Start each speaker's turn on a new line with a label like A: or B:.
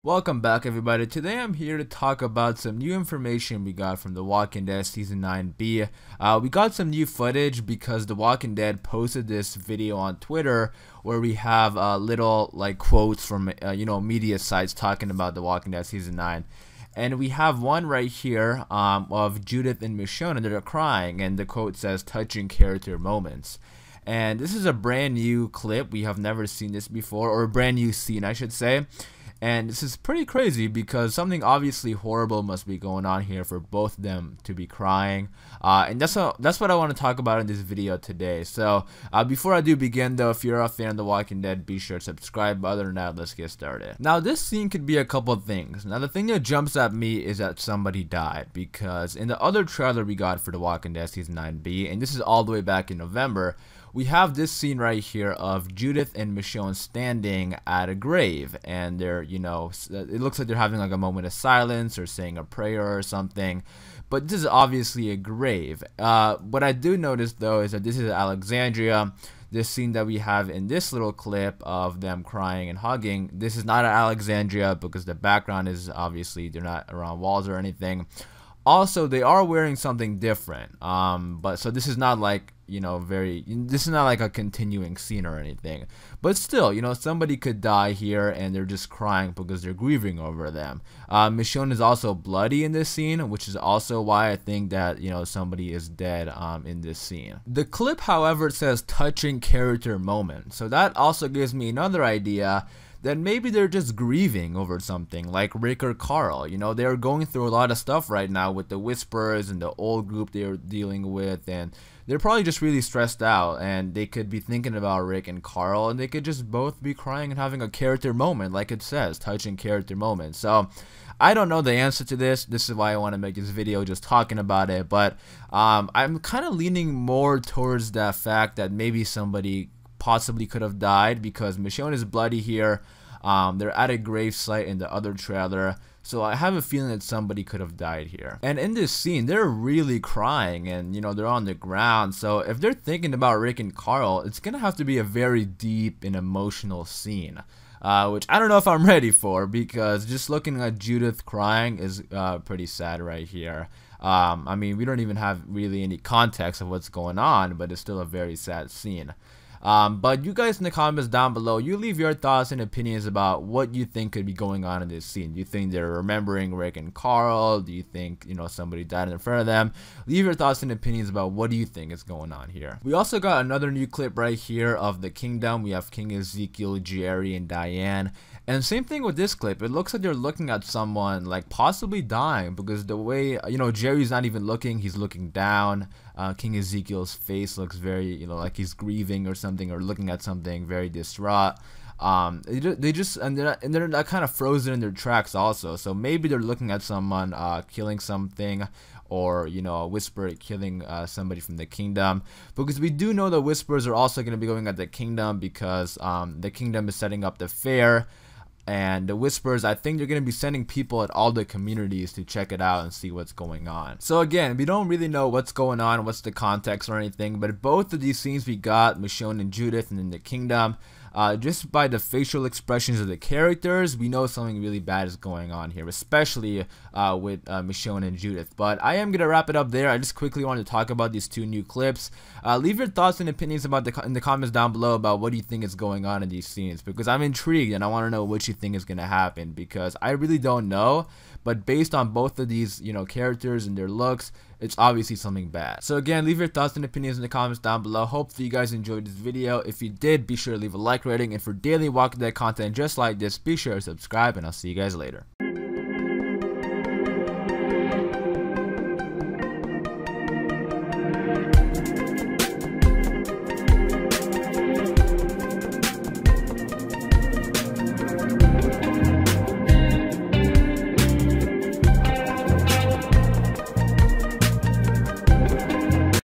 A: Welcome back, everybody. Today I'm here to talk about some new information we got from The Walking Dead Season 9B. We got some new footage because The Walking Dead posted this video on Twitter where we have little quotes from media sites talking about The Walking Dead Season 9. And we have one right here of Judith and Michonne, and they're crying, and the quote says, "Touching character moments." And this is a brand new clip. We have never seen this before, or a brand new scene, I should say. And this is pretty crazy because something obviously horrible must be going on here for both of them to be crying. And that's what I want to talk about in this video today. So before I do begin though, if you're a fan of The Walking Dead, be sure to subscribe. Other than that, let's get started. Now this scene could be a couple of things. Now the thing that jumps at me is that somebody died, because in the other trailer we got for The Walking Dead Season 9B, and this is all the way back in November, we have this scene right here of Judith and Michonne standing at a grave, and they're, it looks like they're having like a moment of silence or saying a prayer or something, but this is obviously a grave. What I do notice though is that this is Alexandria. This scene that we have in this little clip of them crying and hugging, this is not at Alexandria because the background is obviously, they're not around walls or anything. Also, they are wearing something different, but so this is not like, this is not like a continuing scene or anything, but still, somebody could die here and they're just crying because they're grieving over them. Michonne is also bloody in this scene, which is also why I think that, somebody is dead in this scene. The clip, however, says touching character moment, so that also gives me another idea that maybe they're just grieving over something, like Rick or Carl. They're going through a lot of stuff right now with the Whisperers and the old group they're dealing with, and they're probably just really stressed out, and they could be thinking about Rick and Carl, and they could just both be crying and having a character moment, like it says, touching character moment. So I don't know the answer to this. This is why I want to make this video, just talking about it, but I'm kind of leaning more towards that fact that maybe somebody possibly could have died, because Michonne is bloody here. They're at a grave site in the other trailer, so I have a feeling that somebody could have died here. And in this scene, they're really crying, and they're on the ground, so if they're thinking about Rick and Carl, it's gonna have to be a very deep and emotional scene, which I don't know if I'm ready for, because just looking at Judith crying is pretty sad right here. I mean, we don't even have really any context of what's going on, but it's still a very sad scene. But you guys in the comments down below, you leave your thoughts and opinions about what you think could be going on in this scene. Do you think they're remembering Rick and Carl? Do you think, somebody died in front of them? Leave your thoughts and opinions about what do you think is going on here. We also got another new clip right here of the Kingdom. We have King Ezekiel, Jerry, and Diane. And same thing with this clip. It looks like they're looking at someone like possibly dying, because the way, Jerry's not even looking, he's looking down. King Ezekiel's face looks very, like he's grieving or something, or looking at something very distraught. They're not kind of frozen in their tracks also. So maybe they're looking at someone killing something, or a Whisperer killing somebody from the Kingdom, because we do know the Whisperers are also going to be going at the Kingdom, because the Kingdom is setting up the fair. And the Whisperers, I think they're going to be sending people at all the communities to check it out and see what's going on. So again, we don't really know what's going on, what's the context or anything, but both of these scenes we got, Michonne and Judith and in the Kingdom, just by the facial expressions of the characters, we know something really bad is going on here, especially with Michonne and Judith. But I am going to wrap it up there. I just quickly wanted to talk about these two new clips. Leave your thoughts and opinions about in the comments down below about what do you think is going on in these scenes, because I'm intrigued and I want to know what you think is going to happen, because I really don't know. But based on both of these, characters and their looks, it's obviously something bad. So again, leave your thoughts and opinions in the comments down below. Hopefully you guys enjoyed this video. If you did, be sure to leave a like rating. And for daily Walking Dead content just like this, be sure to subscribe, and I'll see you guys later.